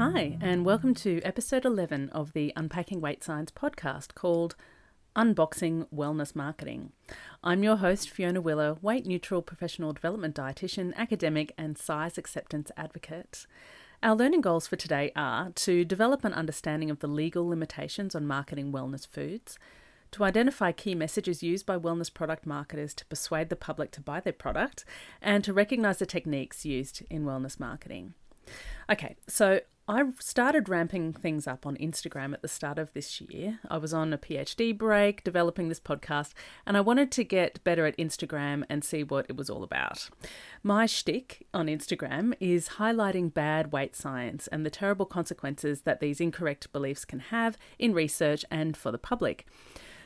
Hi, and welcome to episode 11 of the Unpacking Weight Science podcast called Unboxing Wellness Marketing. I'm your host, Fiona Willer, weight-neutral professional development dietitian, academic, and size acceptance advocate. Our learning goals for today are to develop an understanding of the legal limitations on marketing wellness foods, to identify key messages used by wellness product marketers to persuade the public to buy their product, and to recognise the techniques used in wellness marketing. Okay, so I started ramping things up on Instagram at the start of this year. I was on a PhD break developing this podcast, and I wanted to get better at Instagram and see what it was all about. My shtick on Instagram is highlighting bad weight science and the terrible consequences that these incorrect beliefs can have in research and for the public.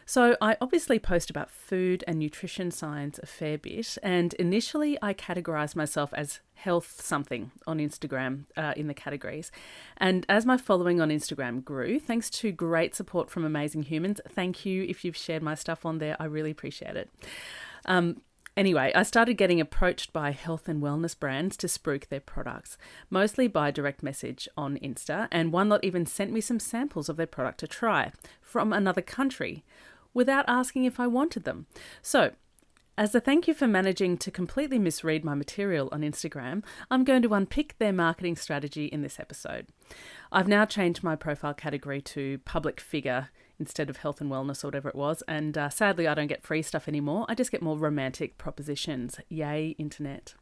So I obviously post about food and nutrition science a fair bit, and initially I categorised myself as health something on Instagram in the categories. And as my following on Instagram grew, thanks to great support from amazing humans, thank you if you've shared my stuff on there, I really appreciate it. Anyway, I started getting approached by health and wellness brands to spruik their products, mostly by direct message on Insta, and one lot even sent me some samples of their product to try from another country, without asking if I wanted them. So, as a thank you for managing to completely misread my material on Instagram, I'm going to unpick their marketing strategy in this episode. I've now changed my profile category to public figure instead of health and wellness or whatever it was, and sadly I don't get free stuff anymore. I just get more romantic propositions. Yay, internet.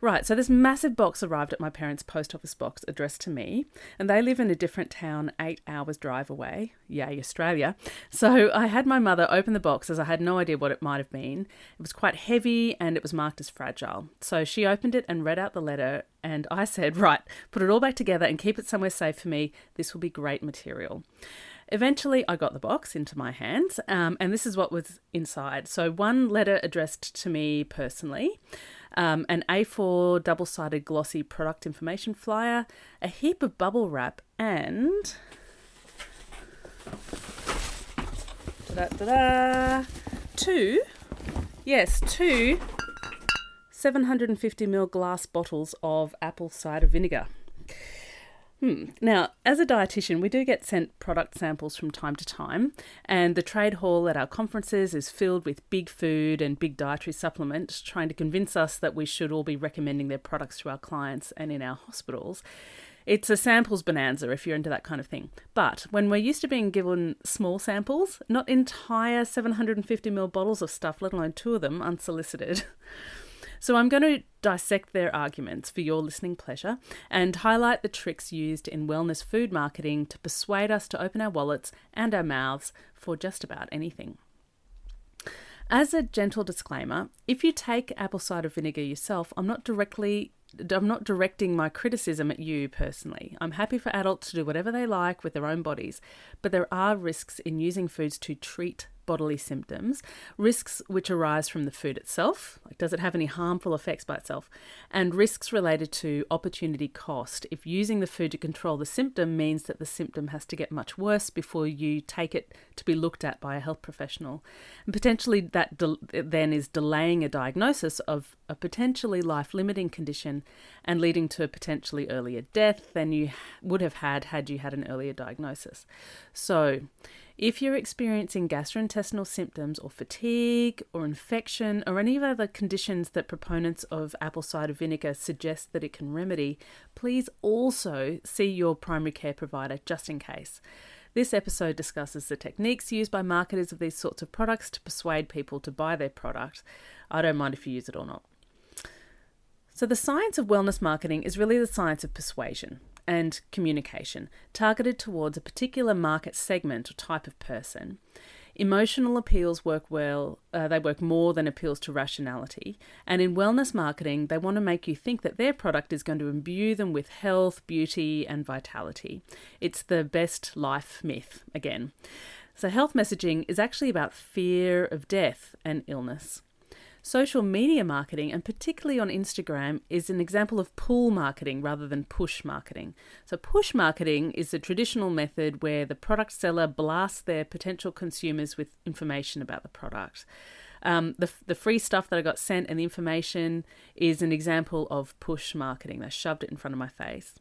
Right, so this massive box arrived at my parents' post office box addressed to me, and they live in a different town 8 hours drive away. Yay, Australia. So I had my mother open the box as I had no idea what it might have been. It was quite heavy and it was marked as fragile. So she opened it and read out the letter, and I said, right, put it all back together and keep it somewhere safe for me. This will be great material. Eventually, I got the box into my hands, and this is what was inside. So one letter addressed to me personally, an A4 double-sided glossy product information flyer, a heap of bubble wrap, and two 750ml glass bottles of apple cider vinegar. Now, as a dietitian, we do get sent product samples from time to time, and the trade hall at our conferences is filled with big food and big dietary supplements trying to convince us that we should all be recommending their products to our clients and in our hospitals. It's a samples bonanza if you're into that kind of thing. But when we're used to being given small samples, not entire 750ml bottles of stuff, let alone two of them, unsolicited. So I'm going to dissect their arguments for your listening pleasure and highlight the tricks used in wellness food marketing to persuade us to open our wallets and our mouths for just about anything. As a gentle disclaimer, if you take apple cider vinegar yourself, I'm not directing my criticism at you personally. I'm happy for adults to do whatever they like with their own bodies, but there are risks in using foods to treat bodily symptoms, risks which arise from the food itself, like does it have any harmful effects by itself, and risks related to opportunity cost if using the food to control the symptom means that the symptom has to get much worse before you take it to be looked at by a health professional. And potentially that then is delaying a diagnosis of a potentially life-limiting condition and leading to a potentially earlier death than you would have had you had an earlier diagnosis. So, if you're experiencing gastrointestinal symptoms or fatigue or infection or any other conditions that proponents of apple cider vinegar suggest that it can remedy, please also see your primary care provider just in case. This episode discusses the techniques used by marketers of these sorts of products to persuade people to buy their product. I don't mind if you use it or not. So the science of wellness marketing is really the science of persuasion and communication, targeted towards a particular market segment or type of person. Emotional appeals work well, they work more than appeals to rationality. And in wellness marketing, they want to make you think that their product is going to imbue them with health, beauty, and vitality. It's the best life myth, again. So health messaging is actually about fear of death and illness. Social media marketing, and particularly on Instagram, is an example of pull marketing rather than push marketing. So push marketing is the traditional method where the product seller blasts their potential consumers with information about the product. The free stuff that I got sent and the information is an example of push marketing. They shoved it in front of my face.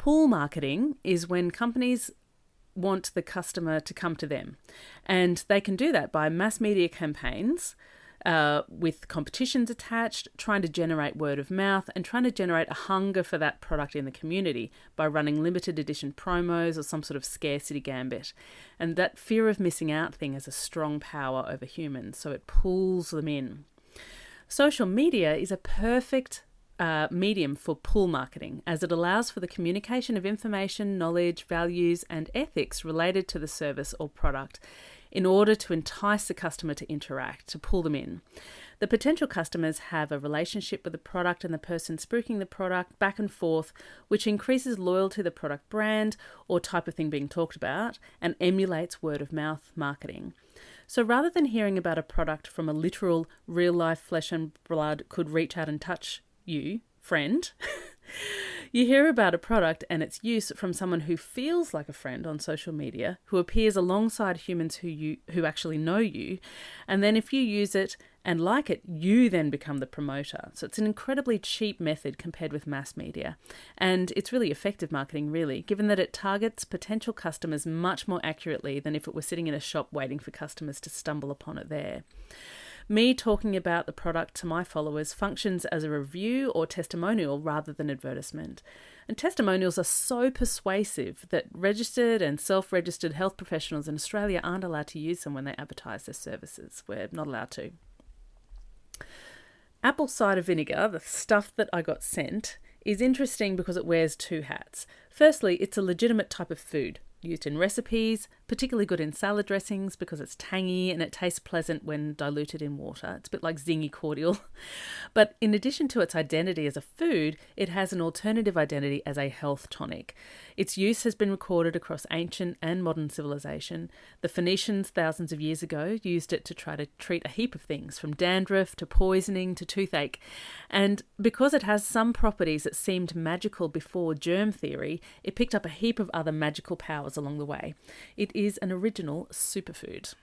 Pull marketing is when companies want the customer to come to them, and they can do that by mass media campaigns with competitions attached, trying to generate word of mouth and trying to generate a hunger for that product in the community by running limited edition promos or some sort of scarcity gambit. And that fear of missing out thing has a strong power over humans, so it pulls them in. Social media is a perfect medium for pull marketing, as it allows for the communication of information, knowledge, values, and ethics related to the service or product in order to entice the customer to interact, to pull them in. The potential customers have a relationship with the product and the person spruiking the product back and forth, which increases loyalty to the product brand or type of thing being talked about and emulates word of mouth marketing. So rather than hearing about a product from a literal, real-life flesh and blood could reach out and touch you, friend, you hear about a product and its use from someone who feels like a friend on social media, who appears alongside humans who actually know you, and then if you use it and like it, you then become the promoter. So it's an incredibly cheap method compared with mass media, and it's really effective marketing, really, given that it targets potential customers much more accurately than if it were sitting in a shop waiting for customers to stumble upon it there. Me talking about the product to my followers functions as a review or testimonial rather than advertisement. And testimonials are so persuasive that registered and self-registered health professionals in Australia aren't allowed to use them when they advertise their services. We're not allowed to. Apple cider vinegar, the stuff that I got sent, is interesting because it wears two hats. Firstly, it's a legitimate type of food, used in recipes, particularly good in salad dressings because it's tangy and it tastes pleasant when diluted in water. It's a bit like zingy cordial. But in addition to its identity as a food, it has an alternative identity as a health tonic. Its use has been recorded across ancient and modern civilization. The Phoenicians thousands of years ago used it to try to treat a heap of things, from dandruff to poisoning to toothache. And because it has some properties that seemed magical before germ theory, it picked up a heap of other magical powers along the way. It is an original superfood.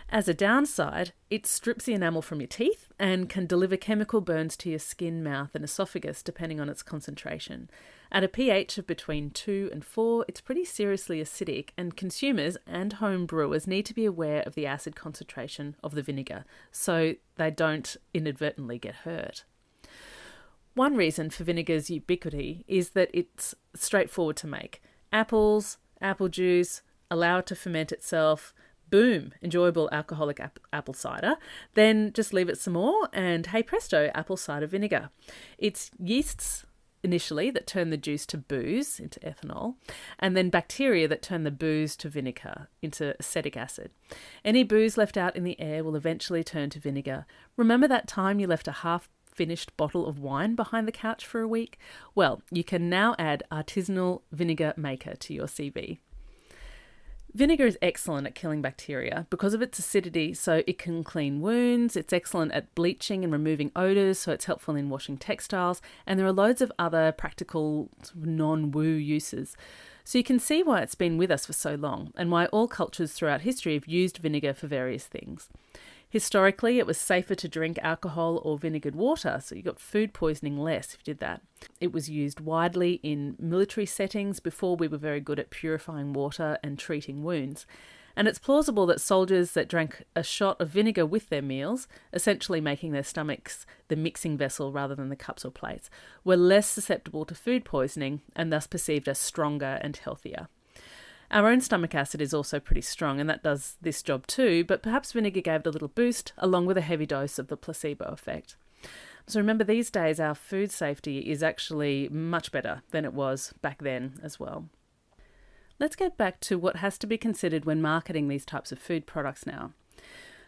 As a downside, it strips the enamel from your teeth and can deliver chemical burns to your skin, mouth and esophagus depending on its concentration. At a pH of between 2 and 4, it's pretty seriously acidic, and consumers and home brewers need to be aware of the acid concentration of the vinegar so they don't inadvertently get hurt. One reason for vinegar's ubiquity is that it's straightforward to make. Apples, apple juice, allow it to ferment itself, boom, enjoyable alcoholic apple cider. Then just leave it some more and hey presto, apple cider vinegar. It's yeasts initially that turn the juice to booze, into ethanol, and then bacteria that turn the booze to vinegar, into acetic acid. Any booze left out in the air will eventually turn to vinegar. Remember that time you left a half-finished bottle of wine behind the couch for a week? Well, you can now add artisanal vinegar maker to your CV. Vinegar is excellent at killing bacteria because of its acidity, so it can clean wounds. It's excellent at bleaching and removing odours, so it's helpful in washing textiles. And there are loads of other practical non-woo uses. So you can see why it's been with us for so long and why all cultures throughout history have used vinegar for various things. Historically, it was safer to drink alcohol or vinegared water, so you got food poisoning less if you did that. It was used widely in military settings before we were very good at purifying water and treating wounds. And it's plausible that soldiers that drank a shot of vinegar with their meals, essentially making their stomachs the mixing vessel rather than the cups or plates, were less susceptible to food poisoning and thus perceived as stronger and healthier. Our own stomach acid is also pretty strong, and that does this job too, but perhaps vinegar gave it a little boost, along with a heavy dose of the placebo effect. So remember, these days our food safety is actually much better than it was back then as well. Let's get back to what has to be considered when marketing these types of food products now.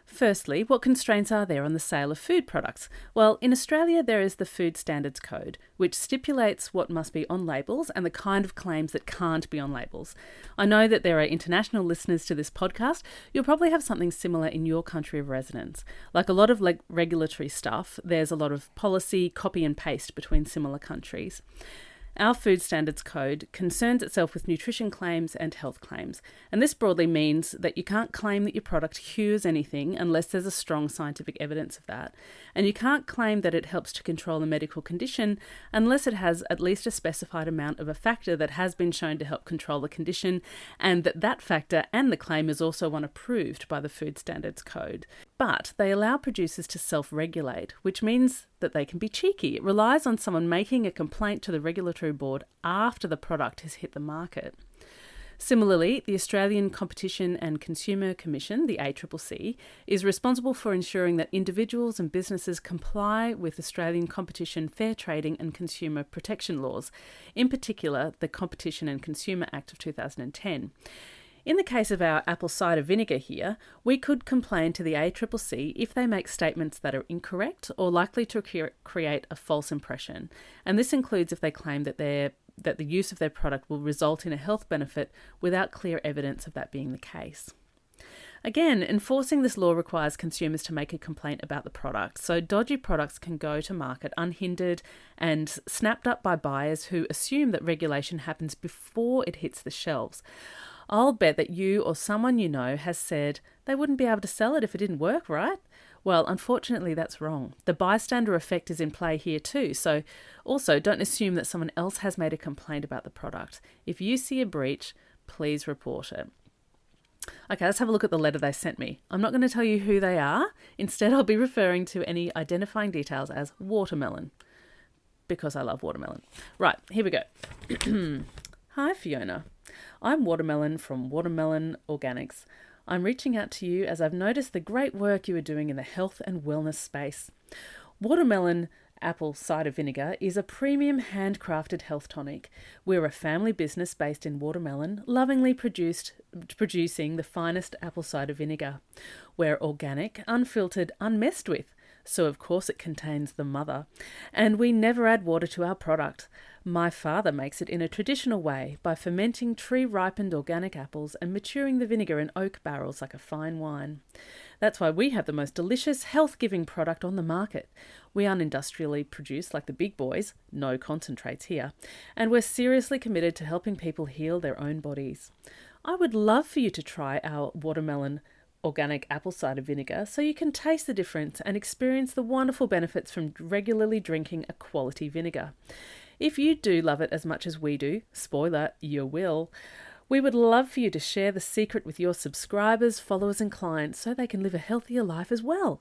Firstly, what constraints are there on the sale of food products? Well, in Australia there is the Food Standards Code, which stipulates what must be on labels and the kind of claims that can't be on labels. I know that there are international listeners to this podcast. You'll probably have something similar in your country of residence. Like a lot of regulatory stuff, there's a lot of policy, copy and paste between similar countries. Our Food Standards Code concerns itself with nutrition claims and health claims, and this broadly means that you can't claim that your product cures anything unless there's a strong scientific evidence of that, and you can't claim that it helps to control a medical condition unless it has at least a specified amount of a factor that has been shown to help control the condition, and that factor and the claim is also one approved by the Food Standards Code. But they allow producers to self-regulate, which means that they can be cheeky. It relies on someone making a complaint to the regulatory board after the product has hit the market. Similarly, the Australian Competition and Consumer Commission, the ACCC, is responsible for ensuring that individuals and businesses comply with Australian competition, fair trading and consumer protection laws, in particular the Competition and Consumer Act of 2010. In the case of our apple cider vinegar here, we could complain to the ACCC if they make statements that are incorrect or likely to create a false impression. And this includes if they claim that the use of their product will result in a health benefit without clear evidence of that being the case. Again, enforcing this law requires consumers to make a complaint about the product, so dodgy products can go to market unhindered and snapped up by buyers who assume that regulation happens before it hits the shelves. I'll bet that you or someone you know has said they wouldn't be able to sell it if it didn't work, right? Well, unfortunately, that's wrong. The bystander effect is in play here too, so also don't assume that someone else has made a complaint about the product. If you see a breach, please report it. Okay, let's have a look at the letter they sent me. I'm not going to tell you who they are. Instead, I'll be referring to any identifying details as watermelon, because I love watermelon. Right, here we go. Hi, Fiona. I'm Watermelon from Watermelon Organics. I'm reaching out to you as I've noticed the great work you are doing in the health and wellness space. Watermelon apple cider vinegar is a premium handcrafted health tonic. We're a family business based in Watermelon, lovingly producing the finest apple cider vinegar. We're organic, unfiltered, unmessed with. So of course it contains the mother. And we never add water to our product. My father makes it in a traditional way by fermenting tree-ripened organic apples and maturing the vinegar in oak barrels like a fine wine. That's why we have the most delicious, health-giving product on the market. We aren't industrially produced like the big boys, no concentrates here, and we're seriously committed to helping people heal their own bodies. I would love for you to try our watermelon organic apple cider vinegar so you can taste the difference and experience the wonderful benefits from regularly drinking a quality vinegar. If you do love it as much as we do, spoiler, you will, we would love for you to share the secret with your subscribers, followers and clients so they can live a healthier life as well.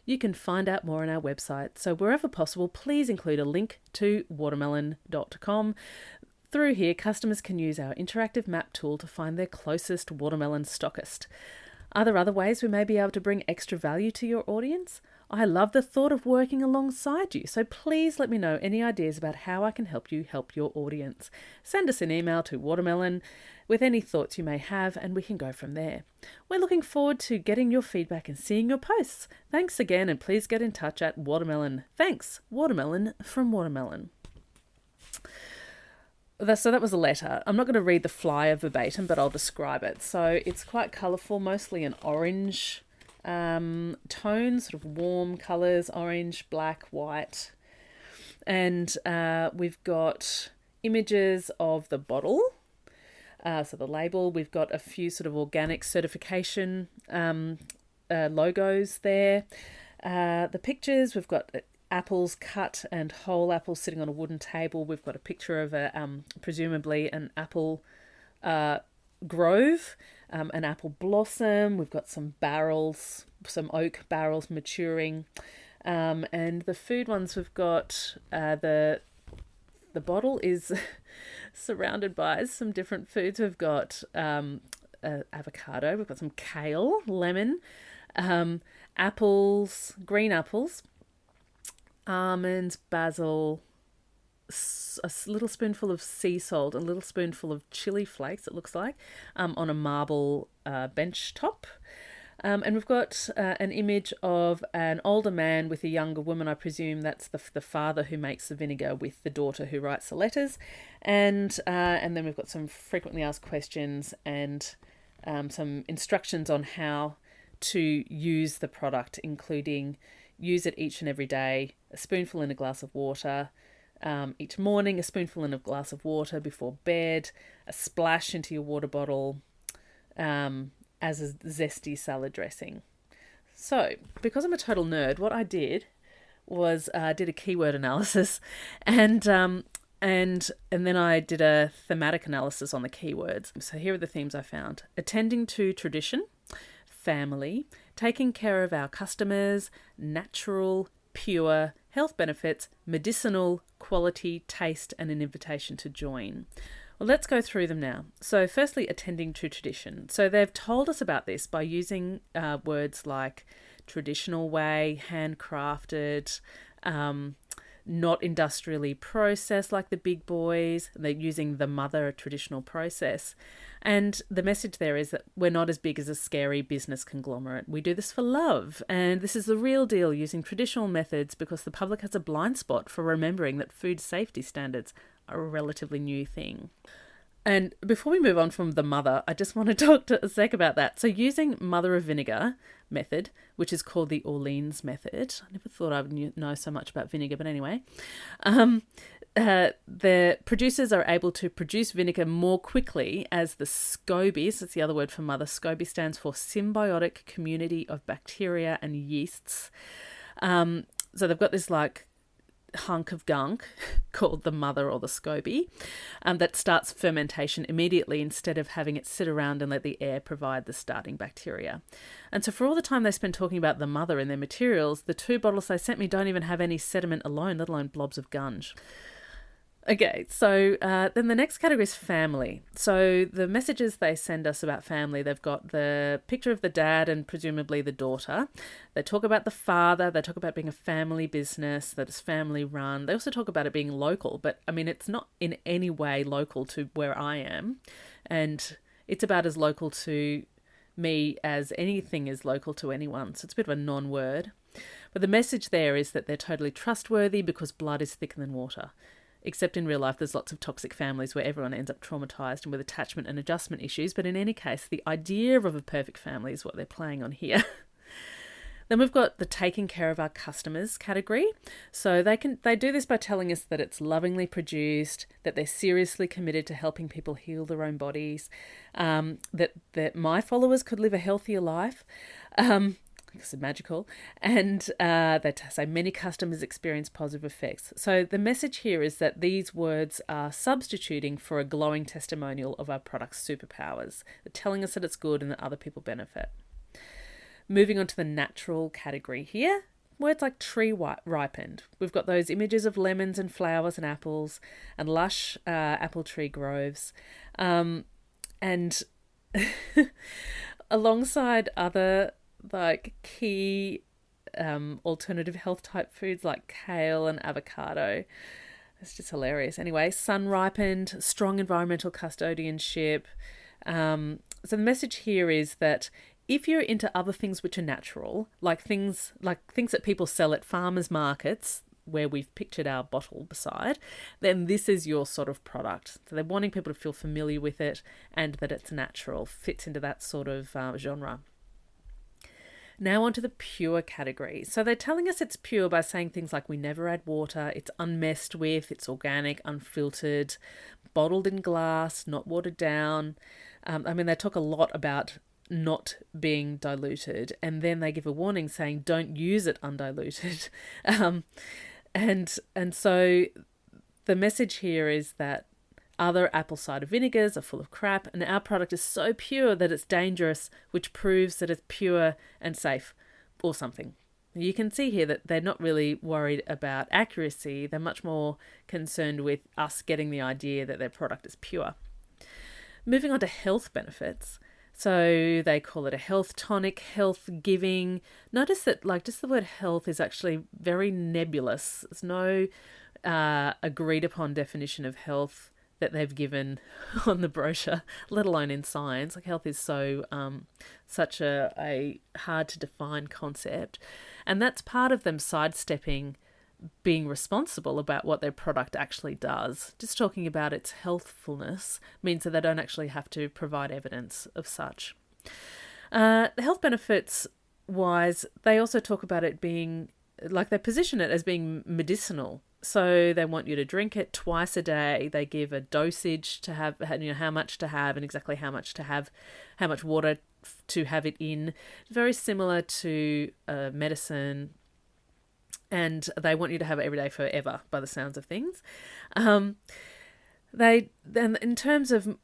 You can find out more on our website, so wherever possible, please include a link to watermelon.com. Through here, customers can use our interactive map tool to find their closest watermelon stockist. Are there other ways we may be able to bring extra value to your audience? I love the thought of working alongside you, so please let me know any ideas about how I can help you help your audience. Send us an email to Watermelon with any thoughts you may have and we can go from there. We're looking forward to getting your feedback and seeing your posts. Thanks again and please get in touch at Watermelon. Thanks, Watermelon from Watermelon. So that was a letter. I'm not going to read the flyer verbatim, but I'll describe it. So it's quite colourful, mostly an orange tone, sort of warm colours, orange, black, white. And we've got images of the bottle, so the label. We've got a few sort of organic certification logos there. The pictures, we've got apples cut and whole apples sitting on a wooden table. We've got a picture of presumably an apple grove, an apple blossom. We've got some barrels, some oak barrels maturing, and the food ones we've got the bottle is surrounded by some different foods. We've got avocado. We've got some kale, lemon, apples, green apples, almonds, basil, a little spoonful of sea salt, a little spoonful of chili flakes, it looks like, on a marble bench top. And we've got an image of an older man with a younger woman. I presume that's the father who makes the vinegar with the daughter who writes the letters. And then we've got some frequently asked questions and some instructions on how to use the product, including use it each and every day, a spoonful in a glass of water, each morning, a spoonful in a glass of water before bed, a splash into your water bottle as a zesty salad dressing. So, because I'm a total nerd, what I did was did a keyword analysis, and then I did a thematic analysis on the keywords. So here are the themes I found: attending to tradition, family, taking care of our customers, natural, pure, health benefits, medicinal, quality, taste, and an invitation to join. Well, let's go through them now. So firstly, attending to tradition. So they've told us about this by using words like traditional way, handcrafted, not industrially processed like the big boys. They're using the mother traditional process. And the message there is that we're not as big as a scary business conglomerate. We do this for love. And this is the real deal, using traditional methods, because the public has a blind spot for remembering that food safety standards are a relatively new thing. And before we move on from the mother, I just want to talk a sec about that. So using mother of vinegar method, which is called the Orleans method. I never thought I would know so much about vinegar, but anyway. The producers are able to produce vinegar more quickly as the scobies, that's the other word for mother. SCOBY stands for Symbiotic Community of Bacteria and Yeasts. So they've got this hunk of gunk called the mother or the SCOBY that starts fermentation immediately instead of having it sit around and let the air provide the starting bacteria. And so for all the time they spend talking about the mother in their materials, the 2 bottles they sent me don't even have any sediment alone, let alone blobs of gunge. Okay, so then the next category is family. So the messages they send us about family, they've got the picture of the dad and presumably the daughter. They talk about the father. They talk about being a family business, that it's family run. They also talk about it being local, but I mean, it's not in any way local to where I am. And it's about as local to me as anything is local to anyone. So it's a bit of a non-word. But the message there is that they're totally trustworthy because blood is thicker than water. Except in real life, there's lots of toxic families where everyone ends up traumatised and with attachment and adjustment issues. But in any case, the idea of a perfect family is what they're playing on here. Then we've got the taking care of our customers category. So they do this by telling us that it's lovingly produced, that they're seriously committed to helping people heal their own bodies, that my followers could live a healthier life. It's magical, and that say many customers experience positive effects. So the message here is that these words are substituting for a glowing testimonial of our product's superpowers. They're telling us that it's good and that other people benefit. Moving on to the natural category here, words like tree ripened. We've got those images of lemons and flowers and apples and lush apple tree groves, and alongside other key alternative health type foods like kale and avocado. It's just hilarious. Anyway, sun ripened, strong environmental custodianship. So the message here is that if you're into other things which are natural, like things that people sell at farmers markets, where we've pictured our bottle beside, then this is your sort of product. So they're wanting people to feel familiar with it and that it's natural, fits into that sort of genre. Now onto the pure category. So they're telling us it's pure by saying things like we never add water, it's unmessed with, it's organic, unfiltered, bottled in glass, not watered down. They talk a lot about not being diluted, and then they give a warning saying don't use it undiluted. And so the message here is that other apple cider vinegars are full of crap, and our product is so pure that it's dangerous, which proves that it's pure and safe, or something. You can see here that they're not really worried about accuracy. They're much more concerned with us getting the idea that their product is pure. Moving on to health benefits. So they call it a health tonic, health giving. Notice that just the word health is actually very nebulous. There's no agreed upon definition of health that they've given on the brochure, let alone in science. Health is so such a hard to define concept. And that's part of them sidestepping being responsible about what their product actually does. Just talking about its healthfulness means that they don't actually have to provide evidence of such. The health benefits wise, they also talk about it being, they position it as being medicinal. So they want you to drink it twice a day. They give a dosage to have, how much to have and exactly how much to have, how much water to have it in. Very similar to medicine. And they want you to have it every day forever, by the sounds of things. They then, in terms of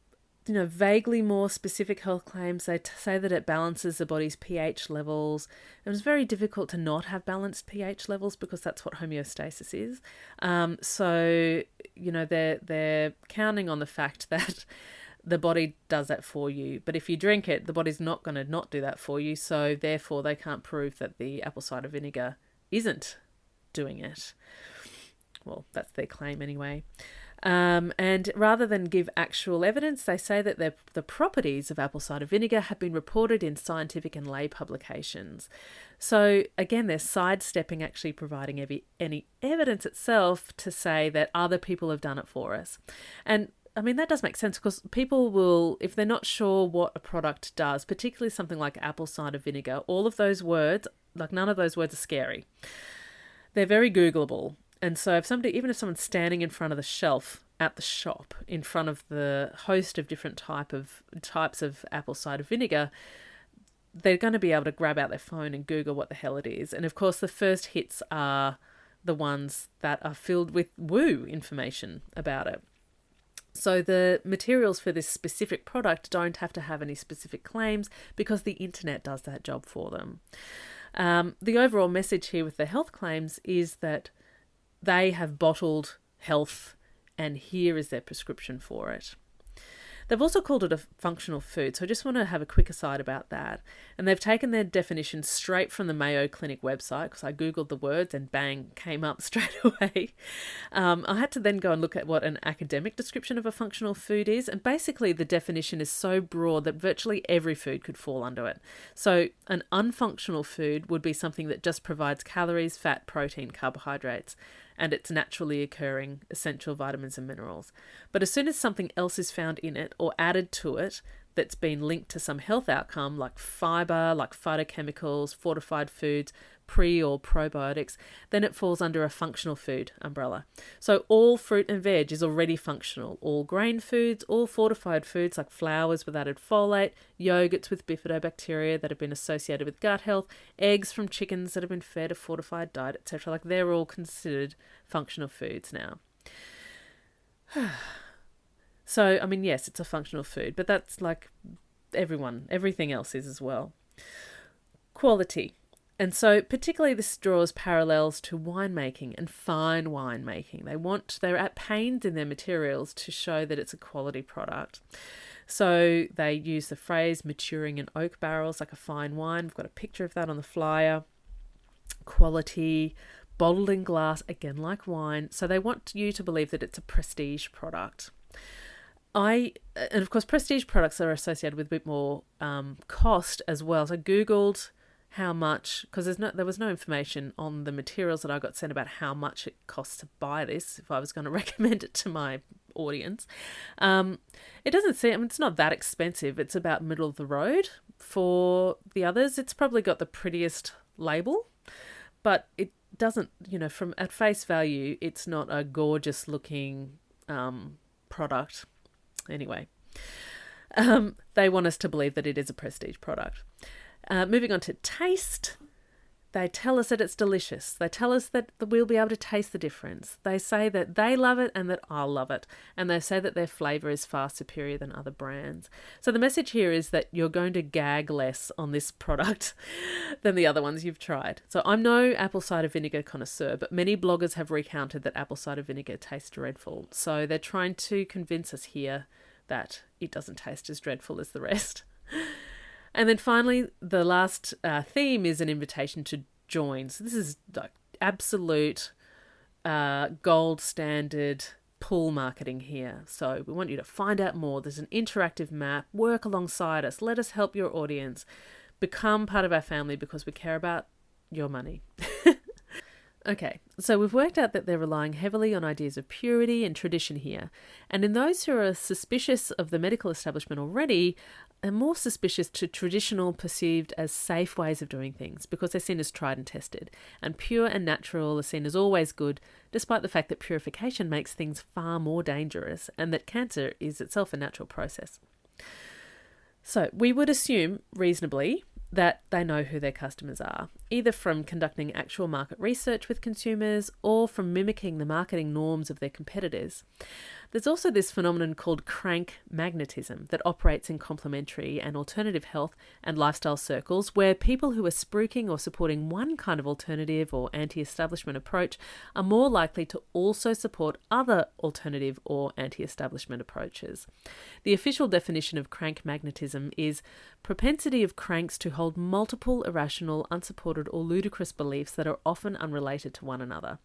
vaguely more specific health claims, they say that it balances the body's pH levels. It was very difficult to not have balanced pH levels because that's what homeostasis is. So they're counting on the fact that the body does that for you. But if you drink it, the body's not going to not do that for you. So therefore, they can't prove that the apple cider vinegar isn't doing it. Well, that's their claim anyway. And rather than give actual evidence, they say that the properties of apple cider vinegar have been reported in scientific and lay publications. So again, they're sidestepping actually providing any evidence itself to say that other people have done it for us. And I mean, that does make sense because people will, if they're not sure what a product does, particularly something like apple cider vinegar, all of those words, like none of those words are scary. They're very Googleable. And so even if someone's standing in front of the shelf at the shop, in front of the host of different types of apple cider vinegar, they're going to be able to grab out their phone and Google what the hell it is. And of course, the first hits are the ones that are filled with woo information about it. So the materials for this specific product don't have to have any specific claims because the internet does that job for them. The overall message here with the health claims is that they have bottled health and here is their prescription for it. They've also called it a functional food, so I just want to have a quick aside about that. And they've taken their definition straight from the Mayo Clinic website because I googled the words and bang, came up straight away. I had to then go and look at what an academic description of a functional food is, and basically the definition is so broad that virtually every food could fall under it. So an unfunctional food would be something that just provides calories, fat, protein, carbohydrates, and its naturally occurring essential vitamins and minerals. But as soon as something else is found in it or added to it that's been linked to some health outcome like fiber, like phytochemicals, fortified foods, pre or probiotics, then it falls under a functional food umbrella. So all fruit and veg is already functional. All grain foods, all fortified foods like flours with added folate, yogurts with bifidobacteria that have been associated with gut health, eggs from chickens that have been fed a fortified diet, etc. Like they're all considered functional foods now. So, I mean, yes, it's a functional food, but that's like everything else is as well. Quality. And so particularly this draws parallels to winemaking and fine winemaking. They're at pains in their materials to show that it's a quality product. So they use the phrase maturing in oak barrels like a fine wine. We've got a picture of that on the flyer. Quality, bottled in glass, again like wine. So they want you to believe that it's a prestige product. And of course, prestige products are associated with a bit more cost as well. So I Googled how much, because there was no information on the materials that I got sent about how much it costs to buy this, if I was going to recommend it to my audience. It doesn't seem, I mean, it's not that expensive. It's about middle of the road. For the others, it's probably got the prettiest label, but it doesn't, from at face value, it's not a gorgeous looking product. Anyway, they want us to believe that it is a prestige product. Moving on to taste, they tell us that it's delicious. They tell us that we'll be able to taste the difference. They say that they love it and that I'll love it. And they say that their flavour is far superior than other brands. So the message here is that you're going to gag less on this product than the other ones you've tried. So I'm no apple cider vinegar connoisseur, but many bloggers have recounted that apple cider vinegar tastes dreadful. So they're trying to convince us here that it doesn't taste as dreadful as the rest. And then finally, the last theme is an invitation to join. So this is like absolute gold standard pull marketing here. So we want you to find out more. There's an interactive map. Work alongside us. Let us help your audience. Become part of our family because we care about your money. Okay, so we've worked out that they're relying heavily on ideas of purity and tradition here. And in those who are suspicious of the medical establishment already, are more suspicious to traditional, perceived as safe ways of doing things because they're seen as tried and tested, and pure and natural are seen as always good, despite the fact that purification makes things far more dangerous and that cancer is itself a natural process. So we would assume, reasonably, that they know who their customers are, either from conducting actual market research with consumers or from mimicking the marketing norms of their competitors. There's also this phenomenon called crank magnetism that operates in complementary and alternative health and lifestyle circles, where people who are spruiking or supporting one kind of alternative or anti-establishment approach are more likely to also support other alternative or anti-establishment approaches. The official definition of crank magnetism is propensity of cranks to hold multiple irrational, unsupported or ludicrous beliefs that are often unrelated to one another,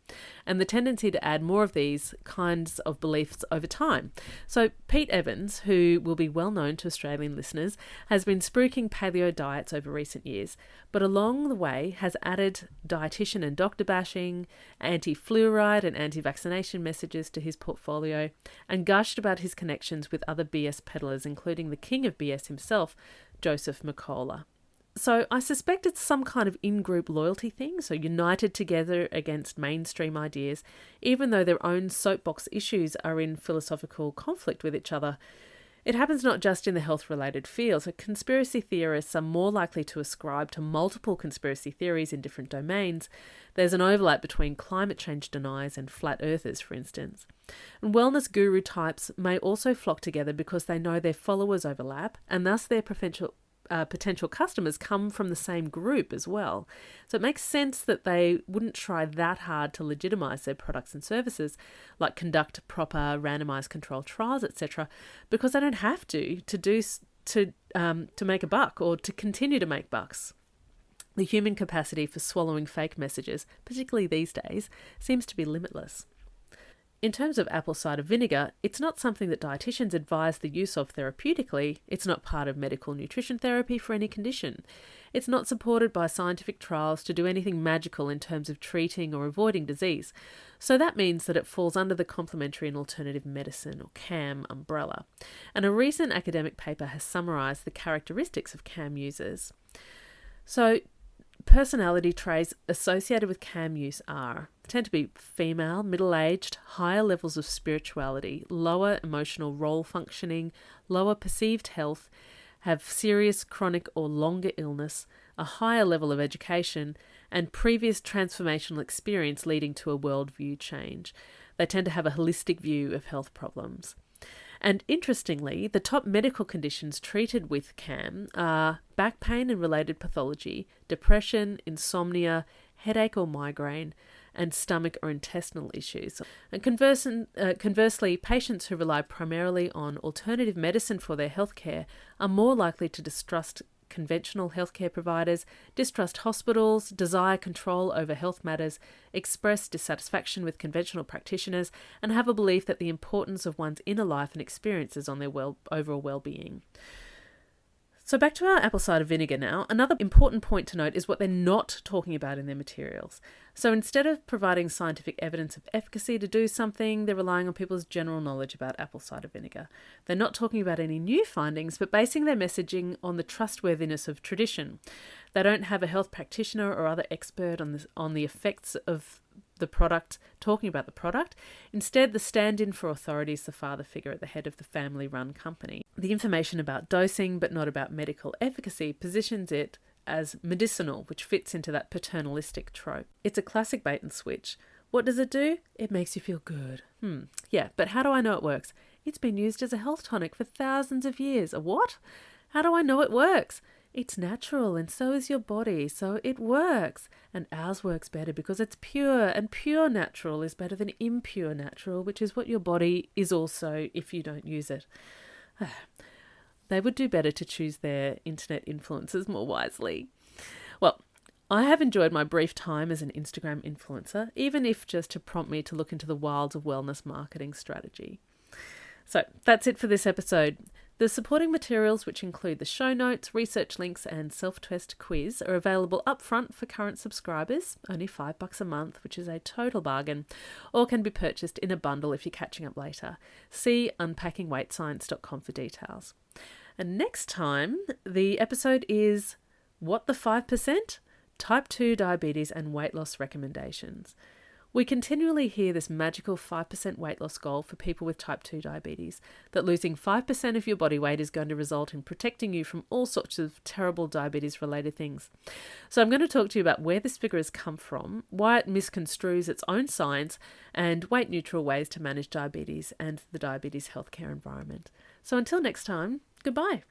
and the tendency to add more of these kinds of beliefs over time. So Pete Evans, who will be well known to Australian listeners, has been spruiking paleo diets over recent years, but along the way has added dietitian and doctor bashing, anti-fluoride and anti-vaccination messages to his portfolio, and gushed about his connections with other BS peddlers, including the king of BS himself, Joseph McCullough. So I suspect it's some kind of in-group loyalty thing, so united together against mainstream ideas, even though their own soapbox issues are in philosophical conflict with each other. It happens not just in the health-related field, so conspiracy theorists are more likely to ascribe to multiple conspiracy theories in different domains. There's an overlap between climate change deniers and flat earthers, for instance. And wellness guru types may also flock together because they know their followers overlap, and thus their potential customers come from the same group as well. So it makes sense that they wouldn't try that hard to legitimise their products and services, like conduct proper randomised controlled trials, etc., because they don't have to make a buck or to continue to make bucks. The human capacity for swallowing fake messages, particularly these days, seems to be limitless. In terms of apple cider vinegar, it's not something that dietitians advise the use of therapeutically. It's not part of medical nutrition therapy for any condition. It's not supported by scientific trials to do anything magical in terms of treating or avoiding disease. So that means that it falls under the complementary and alternative medicine, or CAM, umbrella. And a recent academic paper has summarised the characteristics of CAM users. So personality traits associated with CAM use tend to be female, middle-aged, higher levels of spirituality, lower emotional role functioning, lower perceived health, have serious chronic or longer illness, a higher level of education, and previous transformational experience leading to a worldview change. They tend to have a holistic view of health problems. And interestingly, the top medical conditions treated with CAM are back pain and related pathology, depression, insomnia, headache or migraine, and stomach or intestinal issues. And conversely, patients who rely primarily on alternative medicine for their healthcare are more likely to distrust conventional healthcare providers, distrust hospitals, desire control over health matters, express dissatisfaction with conventional practitioners, and have a belief that the importance of one's inner life and experiences on their overall well-being. So back to our apple cider vinegar now. Another important point to note is what they're not talking about in their materials. So instead of providing scientific evidence of efficacy to do something, they're relying on people's general knowledge about apple cider vinegar. They're not talking about any new findings, but basing their messaging on the trustworthiness of tradition. They don't have a health practitioner or other expert on the effects of the product talking about the product. Instead, the stand-in for authority is the father figure at the head of the family-run company. The information about dosing, but not about medical efficacy, positions it as medicinal, which fits into that paternalistic trope. It's a classic bait and switch. What does it do? It makes you feel good. Yeah, but how do I know it works? It's been used as a health tonic for thousands of years. A what? How do I know it works? It's natural and so is your body, so it works. And ours works better because it's pure, and pure natural is better than impure natural, which is what your body is also if you don't use it. They would do better to choose their internet influencers more wisely. Well, I have enjoyed my brief time as an Instagram influencer, even if just to prompt me to look into the wilds of wellness marketing strategy. So that's it for this episode. The supporting materials, which include the show notes, research links, and self-test quiz, are available upfront for current subscribers, only $5 a month, which is a total bargain, or can be purchased in a bundle if you're catching up later. See unpackingweightscience.com for details. And next time, the episode is What the 5%? Type 2 diabetes and weight loss recommendations. We continually hear this magical 5% weight loss goal for people with type 2 diabetes, that losing 5% of your body weight is going to result in protecting you from all sorts of terrible diabetes-related things. So I'm going to talk to you about where this figure has come from, why it misconstrues its own science, and weight-neutral ways to manage diabetes and the diabetes healthcare environment. So until next time, goodbye.